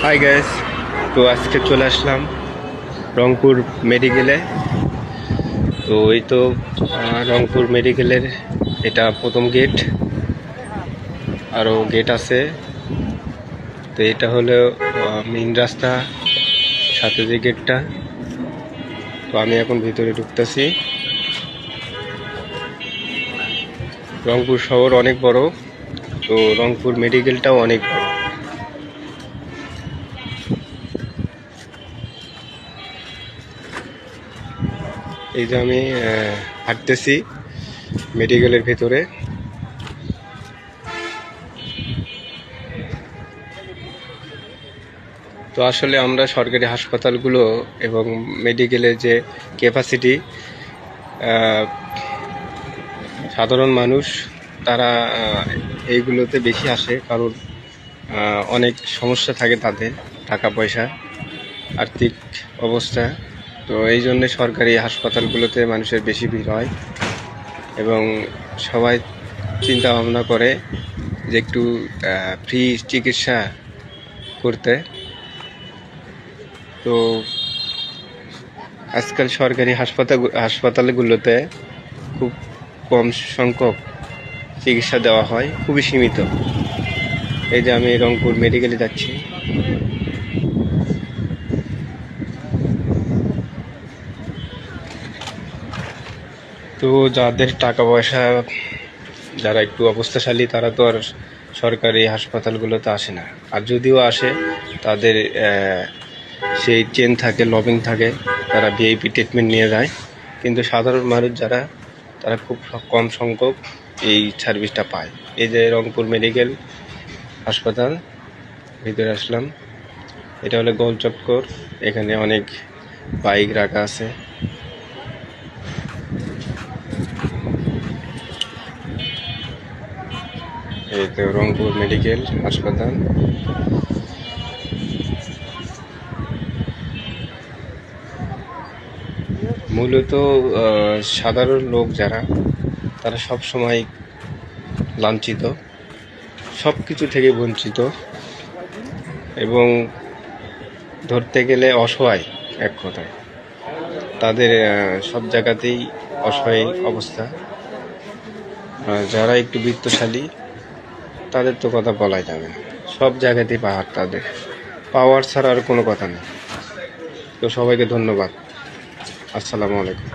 Hi guys, তো আজকে চলে আসলাম রংপুর মেডিকেলে। তো এই তো রংপুর মেডিকেলের এটা প্রথম গেট, আরও গেট আছে। তো এটা হলো মেইন রাস্তা, সাথে যে গেটটা। তো আমি এখন ভিতরে ঢুকতেছি। রংপুর শহর অনেক বড়, তো রংপুর মেডিকেলটাও অনেক বড়। এই যে আমি হাঁটতেছি মেডিকেলের ভেতরে। তো আসলে আমরা সরকারি হাসপাতালগুলো এবং মেডিকেলের যে ক্যাপাসিটি, সাধারণ মানুষ তারা এইগুলোতে বেশি আসে, কারণ অনেক সমস্যা থাকে তাদের, টাকা পয়সা, আর্থিক অবস্থা। তো এই জন্যে সরকারি হাসপাতালগুলোতে মানুষের বেশি ভিড় হয় এবং সবাই চিন্তা ভাবনা করে যে একটু ফ্রি চিকিৎসা করতে। তো আজকাল সরকারি হাসপাতালগুলোতে খুব কম সংখ্যক চিকিৎসা দেওয়া হয়, খুবই সীমিত। এই যে আমি রংপুর মেডিকেলে যাচ্ছি। তো যাদের টাকা পয়সা, যারা একটু অবস্থাশালী, তারা তো আর সরকারি হাসপাতালগুলোতে আসে না। আর যদিও আসে, তাদের সেই চেন থাকে, লবিং থাকে, তারা ভিআইপি ট্রিটমেন্ট নিয়ে যায়। কিন্তু সাধারণ মানুষ যারা, তারা খুব কম সংখ্যক এই সার্ভিসটা পায়। এই যে রংপুর মেডিকেল হাসপাতাল, ভিতরে আসলাম। এটা হলো গোল চক্কর, এখানে অনেক বাইক রাখা আছে। এই তো রংপুর মেডিকেল হাসপাতাল। মূলত সাধারণ লোক যারা, তারা সব সময় লাঞ্ছিত, সব কিছু থেকে বঞ্চিত এবং ধরতে গেলে অসহায়। এক কথায় তাদের সব জায়গাতেই অসহায় অবস্থা। যারা একটু বিত্তশালী, তাদের তো কথা বলাই যাবে না, সব জায়গাতেই পাওয়ার, তাদের পাওয়ার ছাড়া আর কোনো কথা নেই। তো সবাইকে ধন্যবাদ। আসসালামু আলাইকুম।